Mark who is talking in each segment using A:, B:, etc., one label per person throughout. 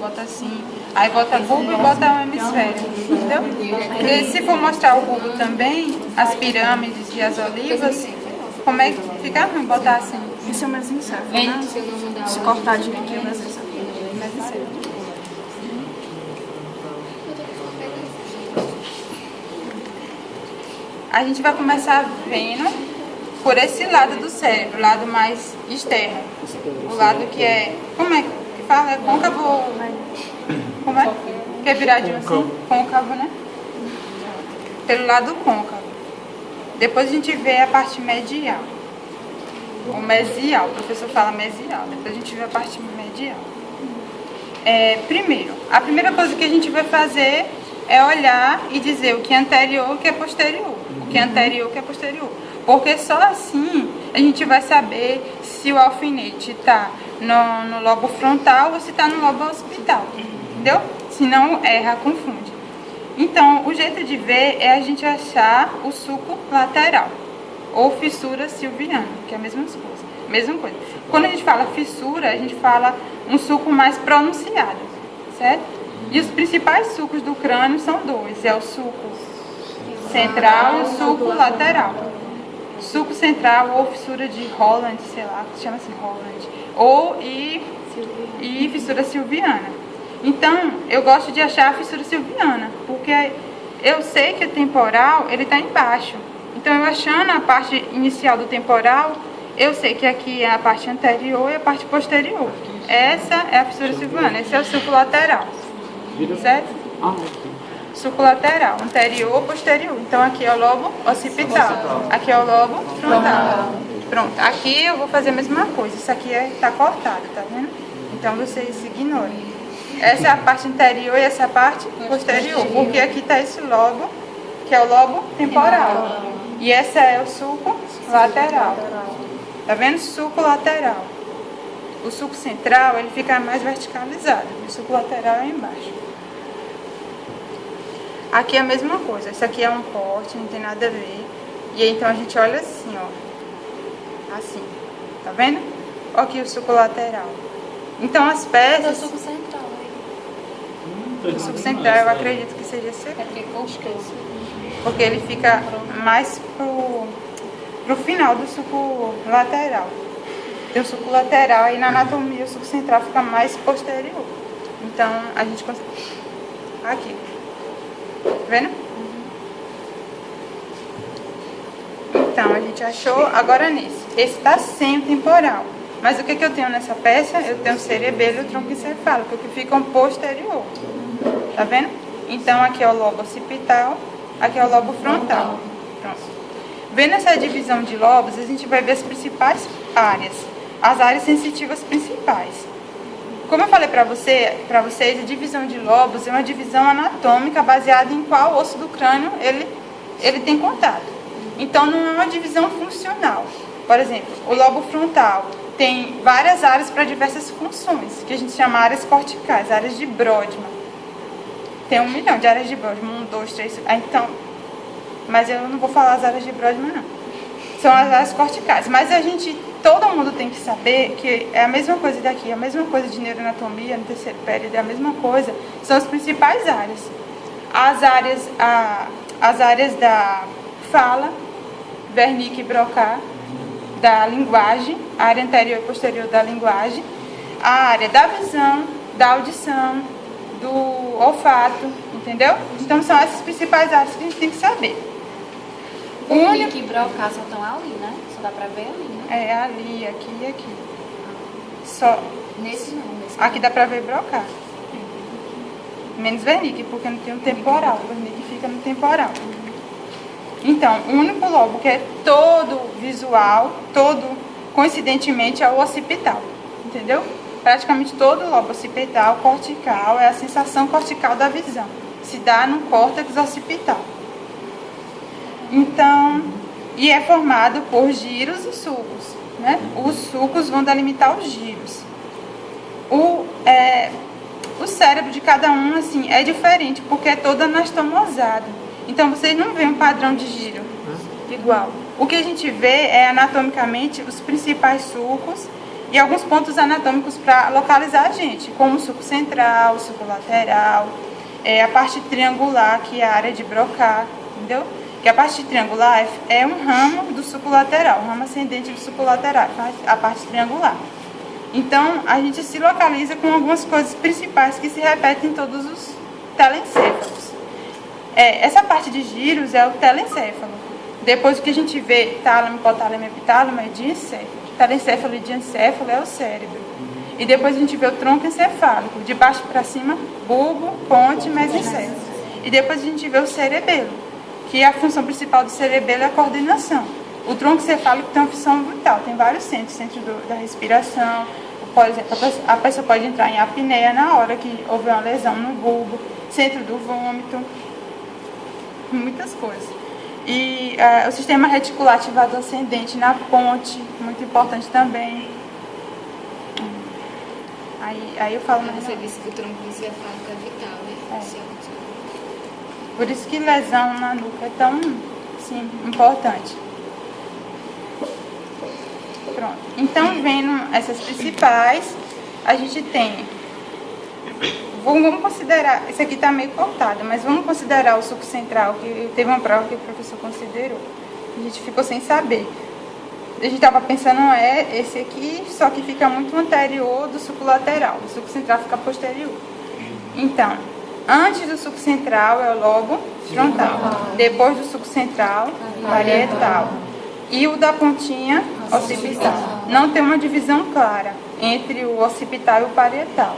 A: bota assim. Aí bota bulbo e bota o hemisfério, entendeu? Porque se for mostrar o bulbo também, as pirâmides e as olivas, como é que fica ruim botar assim?
B: Isso é o mesencéfalo, né? Se cortar direitinho é o mesencéfalo.
A: A gente vai começar vendo por esse lado do cérebro, o lado mais externo. O lado que é... Como é que fala? É côncavo? Como é? Que é viradinho assim? Côncavo, né? Pelo lado côncavo. Depois a gente vê a parte medial. O mesial, o professor fala mesial. Depois a gente vê a parte medial. Primeiro, a primeira coisa que a gente vai fazer é olhar e dizer o que é anterior e o que é posterior. O que é anterior e o que é posterior. Porque só assim a gente vai saber se o alfinete está no lobo frontal ou se está no lobo occipital. Entendeu? Se não erra, confunde. Então, o jeito de ver é a gente achar o sulco lateral. Ou fissura silviana, que é a mesma coisa. Quando a gente fala fissura, a gente fala um sulco mais pronunciado, certo? E os principais sulcos do crânio são dois, é o sulco central e o sulco lateral. Sulco central ou fissura de Holland, sei lá, chama-se Holland, e fissura silviana. Então, eu gosto de achar a fissura silviana, porque eu sei que o temporal, ele está embaixo. Então, eu achando a parte inicial do temporal, eu sei que aqui é a parte anterior e a parte posterior. Essa é a fissura silviana, esse é o sulco lateral. Certo? Sulco lateral, anterior, posterior. Então, aqui é o lobo occipital. Aqui é o lobo frontal. Pronto, aqui eu vou fazer a mesma coisa. Isso aqui está cortado, tá vendo? Então, vocês ignorem. Essa é a parte anterior e essa é a parte posterior. Porque aqui está esse lobo, que é o lobo temporal. E essa é o sulco lateral. Tá vendo? Sulco lateral. O sulco central, ele fica mais verticalizado. O sulco lateral é embaixo. Aqui é a mesma coisa. Isso aqui é um corte, não tem nada a ver. E aí, então, a gente olha assim, ó. Assim. Tá vendo? Olha aqui o sulco lateral. Então, as peças...
C: O sulco central,
A: O sulco central, eu acredito que seja esse aqui. Porque ele fica mais pro final do sulco lateral. Tem o sulco lateral e na anatomia o sulco central fica mais posterior. Então, a gente consegue... Aqui. Tá vendo? Então, a gente achou agora nesse. Esse tá sem o temporal. Mas o que eu tenho nessa peça? Eu tenho o cerebelo e o tronco encefálico, que ficam posterior. Tá vendo? Então, aqui é o lobo occipital, aqui é o lobo frontal. Pronto. Vendo essa divisão de lobos, a gente vai ver as principais áreas. As áreas sensitivas principais. Como eu falei para vocês, a divisão de lobos é uma divisão anatômica baseada em qual osso do crânio ele tem contato. Então, não é uma divisão funcional. Por exemplo, o lobo frontal tem várias áreas para diversas funções, que a gente chama áreas corticais, áreas de Brodmann. Tem 1 milhão de áreas de Brodmann, 1, 2, 3... Então, mas eu não vou falar as áreas de Brodmann, não. São as áreas corticais. Mas todo mundo tem que saber que é a mesma coisa daqui, a mesma coisa de neuroanatomia, no terceiro período, é a mesma coisa. São as principais áreas. As áreas da fala, Wernicke e Broca, da linguagem, a área anterior e posterior da linguagem, a área da visão, da audição, do olfato, entendeu? Então são essas principais áreas que a gente tem que saber.
C: Wernicke e Broca só estão ali, né? Só dá pra ver ali, né?
A: É, ali, aqui e aqui. Só.
C: Nesse não, nesse
A: aqui dá pra ver Broca. Menos Wernicke, porque não tem um temporal. O Wernicke fica no temporal. Então, o único lobo que é todo visual, todo, coincidentemente, é o occipital. Entendeu? Praticamente todo lobo occipital, cortical, é a sensação cortical da visão. Se dá no córtex occipital. Então, e é formado por giros e sulcos, né? Os sulcos vão delimitar os giros. O cérebro de cada um, assim, é diferente, porque é todo anastomosado. Então, vocês não veem um padrão de giro igual. O que a gente vê é, anatomicamente, os principais sulcos e alguns pontos anatômicos para localizar a gente, como o sulco central, o sulco lateral, a parte triangular, que é a área de Broca, entendeu? Que a parte triangular é um ramo do sulco lateral, um ramo ascendente do sulco lateral, a parte triangular. Então, a gente se localiza com algumas coisas principais que se repetem em todos os telencéfalos. Essa parte de giros é o telencéfalo. Depois que a gente vê tálamo, hipotálamo e epitálamo, é diencéfalo. Telencéfalo e diencéfalo é o cérebro. E depois a gente vê o tronco encefálico, de baixo para cima, bulbo, ponte, mesencéfalo. E depois a gente vê o cerebelo, que a função principal do cerebelo é a coordenação. O tronco encefálico tem uma função vital, tem vários centros, centro da respiração. Por exemplo, a pessoa pode entrar em apneia na hora que houver uma lesão no bulbo, centro do vômito, muitas coisas. E o sistema reticular ativado ascendente na ponte, muito importante também. Aí eu falo...
C: Você disse que o tronco encefálico é vital, né?
A: Por isso que lesão na nuca é tão, sim, importante. Pronto. Então, vendo essas principais, a gente tem... Vamos considerar... Isso aqui está meio cortado, mas vamos considerar o sulco central, que teve uma prova que o professor considerou. A gente ficou sem saber. A gente estava pensando, esse aqui, só que fica muito anterior do sulco lateral. O sulco central fica posterior. Então, antes do sulco central é o lobo frontal. Depois do sulco central, parietal. E o da pontinha, occipital. Não tem uma divisão clara entre o occipital e o parietal.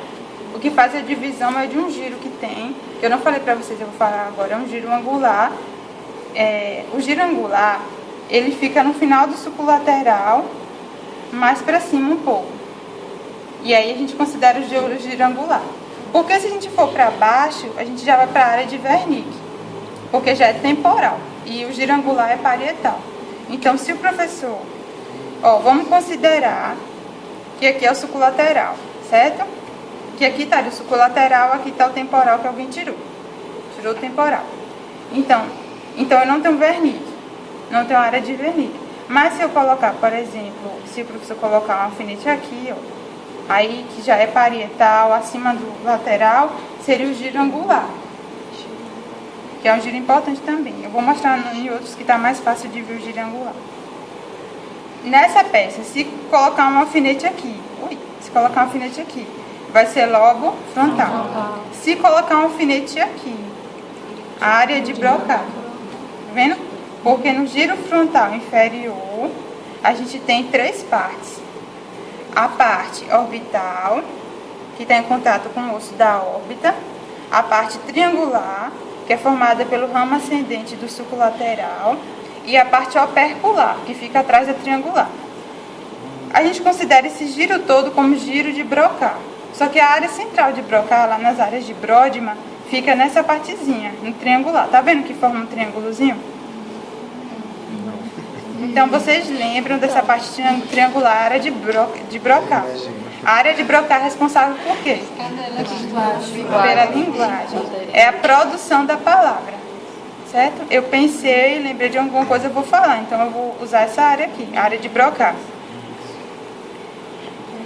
A: O que faz a divisão é de um giro que tem, que eu não falei para vocês, eu vou falar agora, é um giro angular. O giro angular, ele fica no final do sulco lateral, mais para cima um pouco. E aí a gente considera o giro angular. Porque se a gente for para baixo, a gente já vai para a área de Wernicke, porque já é temporal. E o giro angular é parietal. Então, se o professor... vamos considerar que aqui é o sulco lateral, certo? Que aqui está o sulco lateral, aqui está o temporal que alguém tirou. Tirou o temporal. Então eu não tenho Wernicke, não tenho área de Wernicke. Mas se eu colocar, por exemplo, se o professor colocar um alfinete aqui, aí que já é parietal, acima do lateral, seria o giro angular, que é um giro importante também. Eu vou mostrar em outros que está mais fácil de ver o giro angular. Nessa peça, se colocar um alfinete aqui, vai ser lobo frontal. Se colocar um alfinete aqui, a área de Broca, tá vendo? Porque no giro frontal inferior, a gente tem 3 partes. A parte orbital, que está em contato com o osso da órbita. A parte triangular, que é formada pelo ramo ascendente do sulco lateral. E a parte opercular, que fica atrás da triangular. A gente considera esse giro todo como giro de Broca. Só que a área central de Broca, lá nas áreas de Brodmann, fica nessa partezinha, no triangular. Tá vendo que forma um triângulozinho? Então, vocês lembram dessa parte triangular, área de Broca. A área de Broca é responsável por quê? Pela linguagem. É a produção da palavra. Certo? Eu pensei, lembrei de alguma coisa, eu vou falar. Então, eu vou usar essa área aqui, a área de Broca.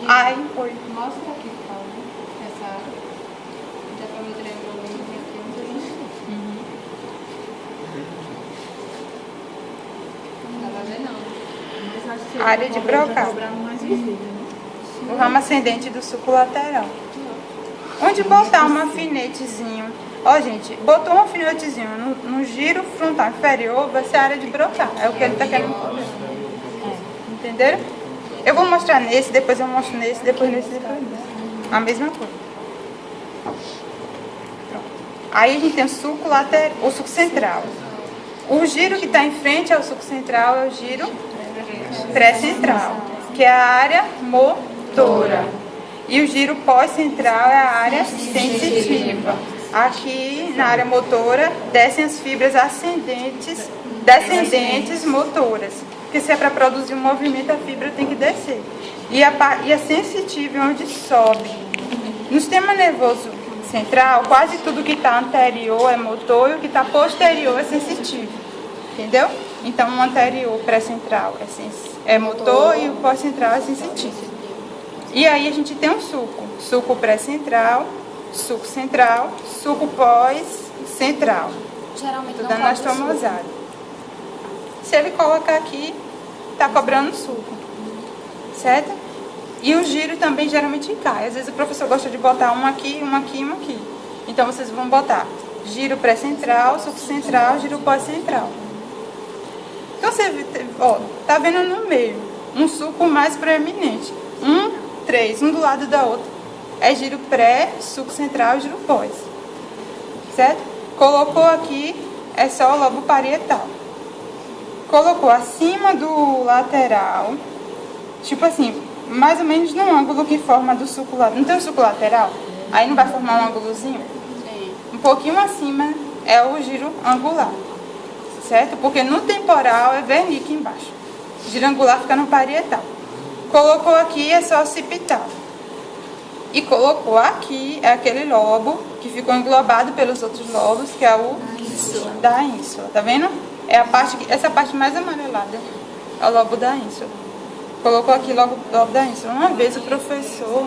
C: Mostra aqui, Paulo, essa área. Dá pra ver o triângulo aqui. Não dá pra ver, não.
A: Área de Broca. O ramo ascendente do sulco lateral. Onde botar um alfinetezinho? Gente, botou um alfinetezinho no giro frontal inferior, vai ser a área de Broca. É o que ele está querendo fazer. Entenderam? Eu vou mostrar nesse, depois eu mostro nesse, depois nesse, depois nesse. A mesma coisa. Pronto. Aí a gente tem o sulco lateral, o sulco central. O giro que está em frente ao sulco central é o giro pré-central, que é a área motora. E o giro pós-central é a área sensitiva. Aqui, na área motora, descem as fibras descendentes motoras. Porque se é para produzir um movimento, a fibra tem que descer. E a sensitiva é onde sobe. No sistema nervoso central, quase tudo que está anterior é motor e o que está posterior é sensitivo. Entendeu? Então, o anterior pré-central é motor e o pós-central é sensitivo. E aí a gente tem um suco. Suco pré-central, suco central, suco pós-central.
B: Geralmente
A: Tudo
B: não
A: anastomosado. Se ele colocar aqui, tá cobrando suco. Certo? E o giro também geralmente cai. Às vezes o professor gosta de botar um aqui, um aqui e um aqui. Então vocês vão botar giro pré-central, suco central, giro pós-central. Então você tá vendo no meio um suco mais proeminente. 3, um do lado da outra. É giro pré, suco central e giro pós. Certo? Colocou aqui, é só o lobo parietal. Colocou acima do lateral, tipo assim, mais ou menos no ângulo que forma do suco lateral. Não tem um suco lateral? Aí não vai formar um ângulozinho?
C: Sim.
A: Um pouquinho acima é o giro angular. Certo? Porque no temporal é vernique embaixo. O giro angular fica no parietal. Colocou aqui é só occipital. E colocou aqui é aquele lobo que ficou englobado pelos outros lobos, que é o da ínsula. Tá vendo? É a parte, essa parte mais amarelada. É o lobo da ínsula. Colocou aqui logo o lobo da ínsula. Uma vez o professor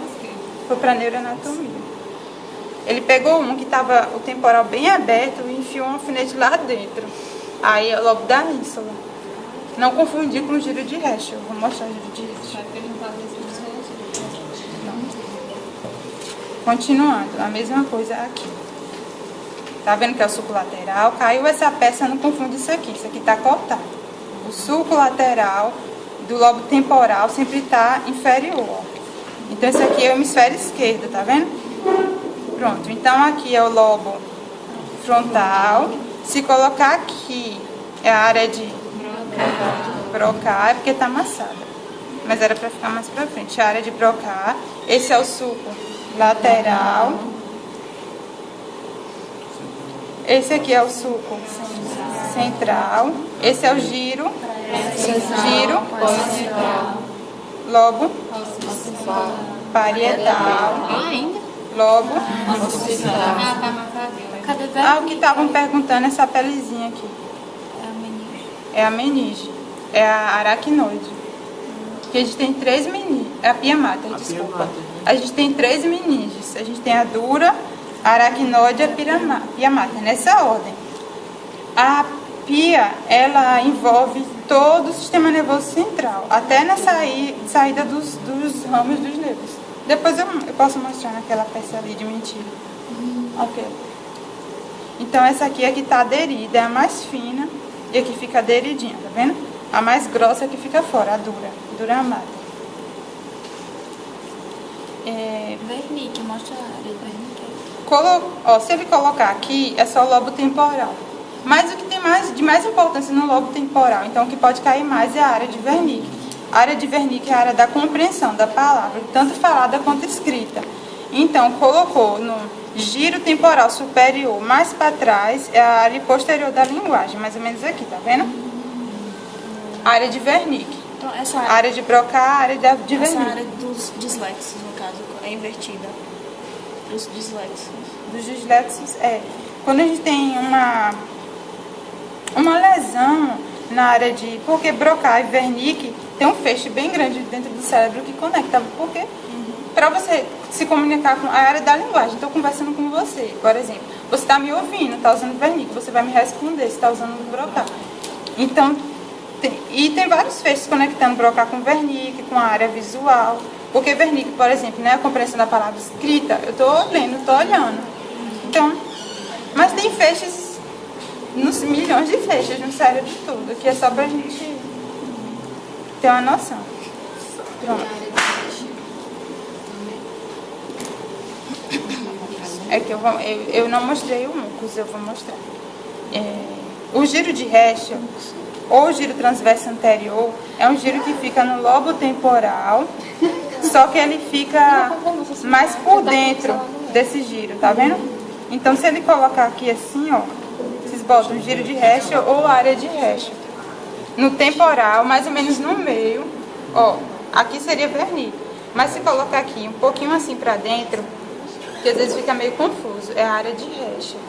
A: foi para neuroanatomia. Ele pegou um que estava o temporal bem aberto e enfiou um alfinete lá dentro. Aí é o lobo da ínsula. Não confundir com o giro de Heschel. Vou mostrar o giro de Heschel. Continuando, a mesma coisa aqui. Tá vendo que é o suco lateral? Caiu essa peça, não confunde isso aqui. Isso aqui tá cortado. O suco lateral do lobo temporal sempre está inferior. Ó. Então esse aqui é o hemisfério esquerdo, tá vendo? Pronto, então aqui é o lobo frontal. Se colocar aqui é a área de Broca, é porque tá amassada. Mas era para ficar mais para frente. A área de Broca. Esse é o suco lateral. Esse aqui é o suco central. Esse é o giro. Lobo parietal. Lobo. O que estavam perguntando essa pelezinha aqui. É a meninge. É a aracnoide. Que a gente tem 3 meninges. É a pia mater, desculpa. A gente tem 3 meninges. A gente tem a dura, a aracnoide e a pia mater. Nessa ordem. A pia, ela envolve todo o sistema nervoso central. Até na saída dos ramos dos nervos. Depois eu posso mostrar naquela peça ali de mentira. Ok. Então essa aqui é que está aderida. É a mais fina. E aqui fica aderidinha, tá vendo? A mais grossa é que fica fora, a dura amada.
B: Vernique, mostra a área de vernique.
A: Se ele colocar aqui, é só o lobo temporal. Mas o que tem de mais importância no lobo temporal, então o que pode cair mais é a área de vernique. A área de vernique é a área da compreensão da palavra, tanto falada quanto escrita. Então, colocou no giro temporal superior mais para trás, é a área posterior da linguagem, mais ou menos aqui, tá vendo? Área de vernique.
B: Então, essa
A: área de Broca, área de vernique.
B: Essa área dos dislexos, no caso, é invertida. Dos dislexos.
A: Dos dislexos, quando a gente tem uma lesão na área de... Porque Broca e vernique tem um feixe bem grande dentro do cérebro que conecta. Porque para você se comunicar com a área da linguagem, estou conversando com você, por exemplo, você está me ouvindo, está usando vernique, você vai me responder se está usando Broca. Então, tem vários feixes conectando Broca com vernique, com a área visual. Porque vernique, por exemplo, né, a compreensão da palavra escrita, eu estou lendo, estou olhando. Então, mas tem feixes, milhões de feixes no cérebro tudo, que é só pra gente ter uma noção. Pronto. É que eu não mostrei o mucus, eu vou mostrar. O giro de Heschel, ou giro transverso anterior, é um giro que fica no lobo temporal, só que ele fica mais por dentro desse giro, tá vendo? Então, se ele colocar aqui assim, ó, vocês botam o giro de Heschel ou área de Heschel. No temporal, mais ou menos no meio, ó, aqui seria vernique. Mas se colocar aqui um pouquinho assim pra dentro, que às vezes fica meio confuso, é a área de Heschel.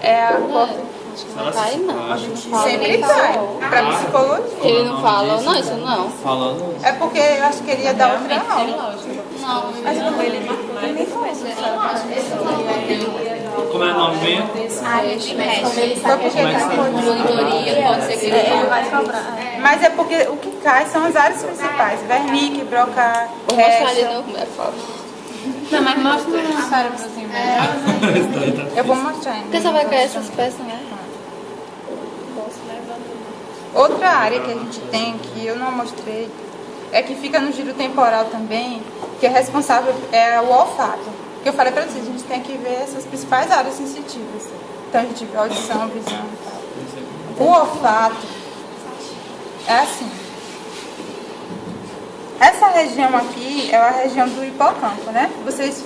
A: É a porta...
B: Acho que
D: Será
B: não cai,
D: que
B: não.
D: cai?
B: Não fala,
A: Sempre
B: ele
A: cai.
B: falou.
A: Pra psicologia.
B: Ele não fala, não, isso não.
D: Falando.
A: É porque eu acho que ele ia dar outra aula.
B: Não, mas não, ele nem começou
D: Como é o nome mesmo?
A: Foi porque ele não foi.
B: monitoria, pode ser que ele vai cobrar.
A: Mas é porque o que cai são as áreas principais. Vernique, brocar,
B: Vou mostrar ali
A: recha.
B: no como é foto.
C: Não, mas mostra no cérebrozinho mesmo.
A: Eu vou mostrar ainda.
B: Porque só vai cair essas peças, né?
A: Outra área que a gente tem, que eu não mostrei, é que fica no giro temporal também, que é responsável, é o olfato. Que eu falei pra vocês, a gente tem que ver essas principais áreas sensitivas. Então a gente vê audição, visão e tal. O olfato é assim. Essa região aqui é a região do hipocampo, né? Vocês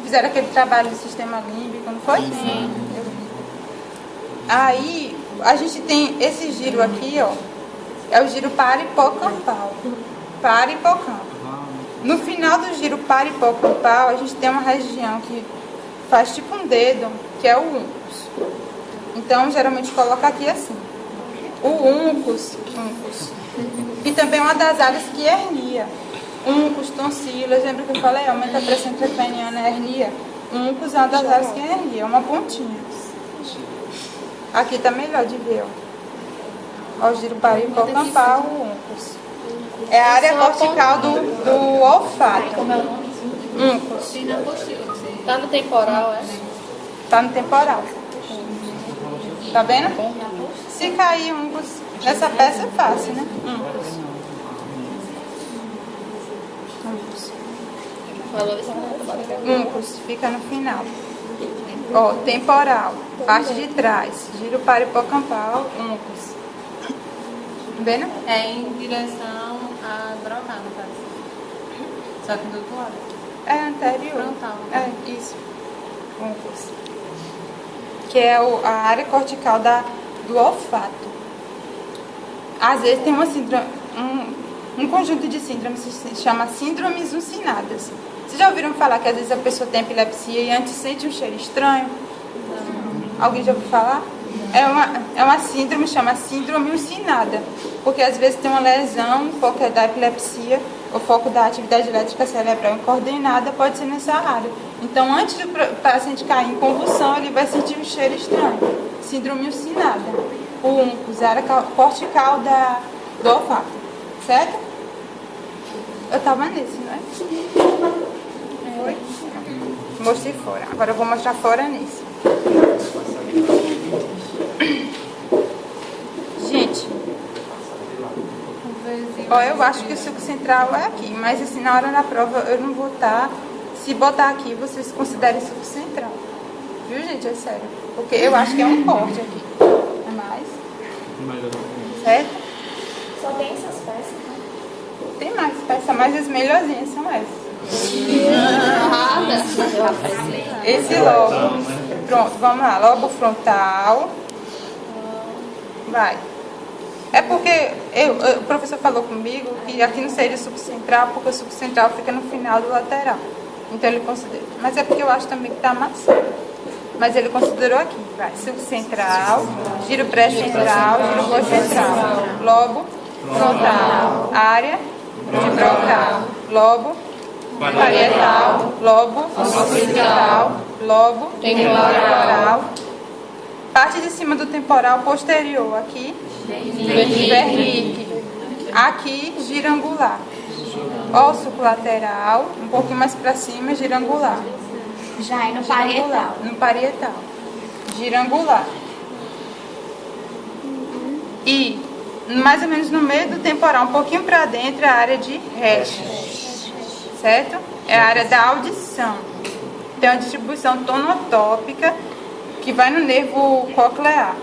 A: fizeram aquele trabalho do sistema límbico, não foi? Sim. Aí, a gente tem esse giro aqui, ó. É o giro parahipocampal. Parahipocampo. No final do giro parahipocampal, a gente tem uma região que faz tipo um dedo, que é o uncus. Então, geralmente coloca aqui assim. O uncus. E também uma das áreas que hernia. Uncus, tonsilas, lembra que eu falei? Aumenta a pressão intracraniana, hernia. Uncus é uma das áreas que hernia, uma pontinha. Aqui tá melhor de ver, ó. Ó, o giro parahipocampal, o uncus. É a área cortical do olfato.
B: Como é o nome?
A: Uncus.
B: Tá no temporal, é?
A: Tá no temporal. Tá vendo? Se cair uncus nessa peça é fácil, né?
B: Falou isso.
A: Uncus fica no final. Ó, temporal, parte de trás. Giro parahipocampal, uncus. Vendo?
C: É em direção a brocar, no caso. Só que do outro lado.
A: É anterior.
C: Frontal.
A: É, isso. Uncus. Que é a área cortical do olfato. Às vezes tem uma síndrome, um conjunto de síndromes se chama síndromes uncinadas. Vocês já ouviram falar que às vezes a pessoa tem epilepsia e antes sente um cheiro estranho? Não. Alguém já ouviu falar? É uma síndrome, chama síndrome uncinada. Porque às vezes tem uma lesão, o foco é da epilepsia, o foco da atividade elétrica cerebral incoordenada pode ser nessa área. Então, antes do paciente cair em convulsão, ele vai sentir um cheiro estranho. Síndrome uncinada. O uncus, a área cortical do olfato. Certo? Eu tava nesse, não é? Foi? Mostrei fora. Agora eu vou mostrar fora nesse. Gente, ó, eu acho que o suco central é aqui, mas assim, na hora da prova eu não vou estar. Se botar aqui, vocês considerem suco central. Viu, gente? É sério. Porque eu acho que é um corte aqui. É mais? Certo?
B: Só tem essas peças, né?
A: Tem mais peças, mas as melhorzinhas são essas. Esse lobo. Pronto, vamos lá. Lobo frontal. Vai. É porque o professor falou comigo que aqui não seria subcentral, porque o subcentral fica no final do lateral. Então ele considera. Mas é porque eu acho também que está amassado. Mas ele considerou aqui. Vai. Subcentral, giro pré-central, giro pós-central. Lobo frontal. Área de brocal. Lobo parietal. Lobo occipital. Lobo temporal. Parte de cima do temporal posterior. Aqui, vernique. Aqui, girangular. Osso lateral, um pouquinho mais para cima, girangular.
B: Já é no parietal.
A: No parietal. Girangular. E, mais ou menos no meio do temporal, um pouquinho para dentro, é a área de recha. Certo? É a área da audição. Tem uma distribuição tonotópica que vai no nervo coclear,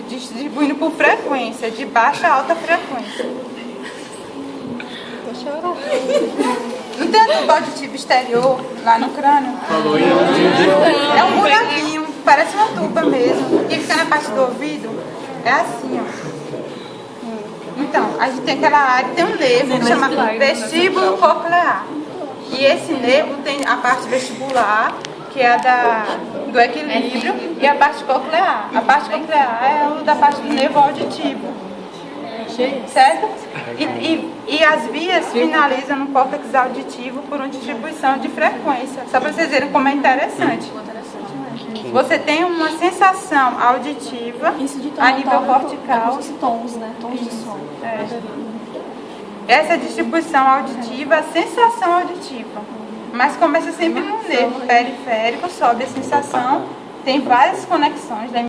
A: distribuindo por frequência, de baixa a alta frequência.
B: Vou chorar.
A: Não tem a tuba auditiva exterior lá no crânio? É um buraquinho, parece uma tuba mesmo, que fica na parte do ouvido. É assim, ó. Então, a gente tem aquela área, tem um nervo que chama vestíbulo coclear. E esse nervo tem a parte vestibular, que é a do equilíbrio e a parte coclear. A parte coclear é o da parte do nervo auditivo. Certo? E as vias finalizam no córtex auditivo por uma distribuição de frequência. Só para vocês verem como é interessante. Você tem uma sensação auditiva a nível cortical.
B: Tons, né? Tons de som.
A: Essa distribuição auditiva, a sensação auditiva. Mas começa sempre no nervo periférico, sobe a sensação, tem várias conexões da